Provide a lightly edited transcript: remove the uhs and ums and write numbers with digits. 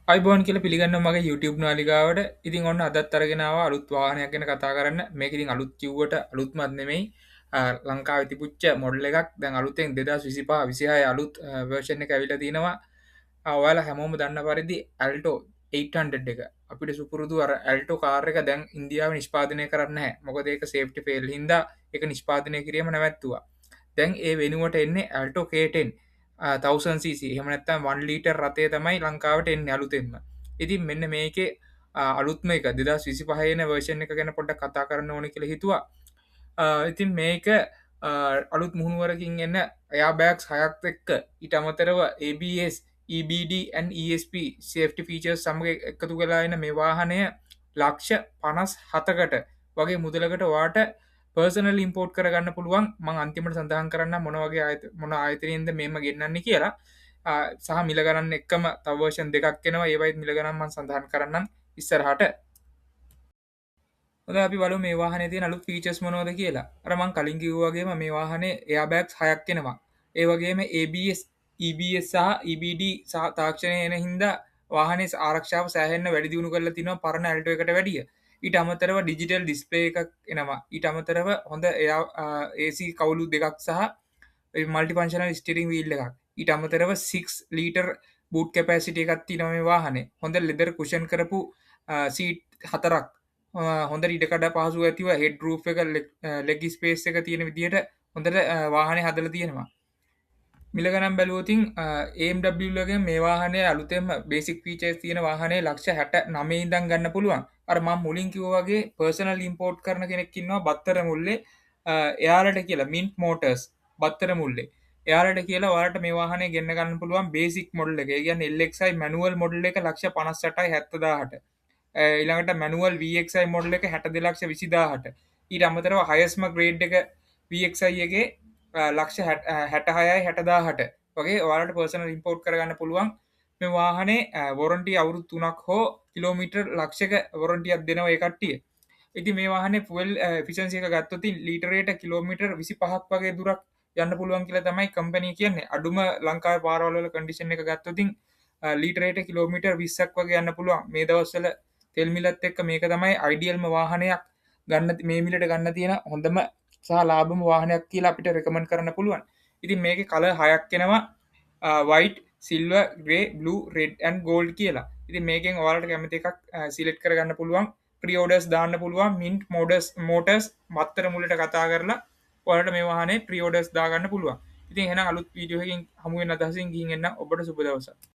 අයිබෝන් කියල පිළිගන්න මගේ YouTube නාලිකාවට ඉතින් ඔන්න අදත් අරගෙනාව අලුත් වාහනයක් ගැන කතා කරන්න මේක ඉතින් අලුත් කිව්වට අලුත්මත් නෙමෙයි ලංකා විතිපුච්ච මොඩල් එකක් දැන් අලුතෙන් 2025 අලුත් වර්ෂන් එක ඇවිල්ලා තිනවා ඔයාලා හැමෝම දන්න පරිදි ඇල්ටෝ 800 එක අපිට සුපුරුදු අර ඇල්ටෝ කාර් එක දැන් ඉන්දියාව නිෂ්පාදනය කරන්න නැහැ මොකද ඒක සේෆ්ටි ෆේල් හින්දා ඒක නිෂ්පාදනය කිරීම නැවැත්තුවා දැන් ඒ වෙනුවට එන්නේ ඇල්ටෝ K10 1000cc එහෙම නැත්නම් 1 ලීටර් රථය තමයි ලංකාවට එන්නේ අලුතෙන්ම. ඉතින් මෙන්න මේකේ අලුත්ම එක 2025 එන version එක ගැන පොඩ්ඩක් කතා කරන්න ඕනේ කියලා හිතුවා. ඉතින් මේක අලුත් මුහුණුවරකින් එන්න එයාබෑග්ස් 6ක් එක්ක ඊට අමතරව ABS EBD and ESP safety features සමග එකතු වෙලා එන මේ වාහනය ලක්ෂ 57කට වගේ මුදලකට වාට පර්සනල් ඉම්පෝට් කරගන්න පුළුවන් මං අන්තිමට සඳහන් කරන්න මොනවගේ මොන ආයතනයෙන්ද මෙම ගෙන්න්නන්නේ කියලා සහ මිල ගරන්න එක්කම තවර්ෂන් දෙකක් කෙනවා ඒවයි මිල ගනම්මන් සඳහන් කරන්න ඉස්සරහට ද අපි වල මේ වාහන තිය අලු ෆීචස් මොනෝද කියලා රමං කලින් කිව්වාගේම මේ වාහනේ එයාබැක්ස් හයක් කෙනවා ඒවගේම ABS EBS සහ EBD සහ තාක්ෂණය එන හින්දා වාහනේ ආරක්ෂාව සෑහෙන්න වැඩි දියුණු කරලා තිනවා පරණ ඇල්ටෝ එකට වැඩිය ඊට අමතරව ඩිජිටල් ඩිස්පලේ එකක් එනවා ඊට අමතරව හොඳ එයා AC කවුලු දෙකක් සහ මල්ටි පංශනල් ස්ටිරිං වීල් එකක් ඊට අමතරව 6 ලීටර් බූට් කැපෑසිට එකත්ති නොම වාහනේ හොඳ ලෙදර් කුෂන් කරපු සීට් හතරක් හොඳ ඉඩකට පහසු ඇතිව හෙඩ් රූ් එක ලෙගි ස්පේස් එක තියෙන විදිහට හොඳට වාහනය හදල තියෙනවා මිලගනම් බැලුවතින් ඒම්ලගේ මේ වාහනය අලුතෙම බේසික් පීචස් තියෙන වාහනේ ලක්ෂ හැට නමේ ඉදන් ගන්න පුළුවන් අරම මුලින් කිව්වගේ පර්සනල් ඉම්පෝට් කරන කෙනෙක්කින්නවා බත්තර මුල්ලේ එයාලට කියලා මින්ට් මෝටර්ස් බත්තර මුල්ලේ එයාලට කියලා වාට මේ වාහනේ ගන්න ගන්න පුළුවන් බේසික් මොඩල් එක ගැන එල්ලෙක්සයි මනුවල් මොඩල් එක ලක්ෂ 58යි 70දාහට ඉළඟට මනුවල් වXI මොඩල් එක 62 ලක්ෂ 20000ට ඊට අමතරව හයස්ම ග්‍රේඩ් එක වXIගේ ලක්ෂ 66යි 60000ට වගේ ඔයාලට පර්සනල් ඉම්පෝට් කරගන්න පුළුවන් මේ වාහනේ වොරන්ටි අවුරුදු 3ක් හෝ කිලෝමීටර් ලක්ෂක වොරන්ටියක් දෙනවා ඒ කට්ටිය. ඉතින් මේ වාහනේ ෆුවල් එෆිෂන්සි එක ගත්තොත් ලීටරයට කිලෝමීටර් 25ක් වගේ දුරක් යන්න පුළුවන් කියලා තමයි කම්පැනි කියන්නේ. අඩුම ලංකාවේ පාරවල් වල කන්ඩිෂන් එක ගත්තොත් ලීටරයට කිලෝමීටර් 20ක් වගේ යන්න පුළුවන්. මේ දවස්වල තෙල් මිලත් එක්ක මේක තමයි අයිඩියල්ම වාහනයක් ගන්න මේ මිලට ගන්න තියෙන හොඳම සහ ලාබම වාහනයක් කියලා අපිට රෙකමන්ඩ් කරන්න පුළුවන්. ඉතින් මේකේ කලර් හයක් එනවා white silver Grey blue red and gold කියලා. ඉතින් මේකෙන් ඔයාලට කැමති එකක් සිලෙක්ට් කරගන්න පුළුවන්. ප්‍රී ඕඩර්ස් දාන්න පුළුවන් මින්ට් මෝටර්ස් මත්තර මුලට කතා කරලා ඔයාලට මේ වාහනේ ප්‍රී ඕඩර්ස් දාගන්න පුළුවන්. ඉතින් එහෙනම් අලුත් වීඩියෝ එකකින් හමු වෙන අදහසින් ගිහින් එන්න ඔබට සුබ දවසක්.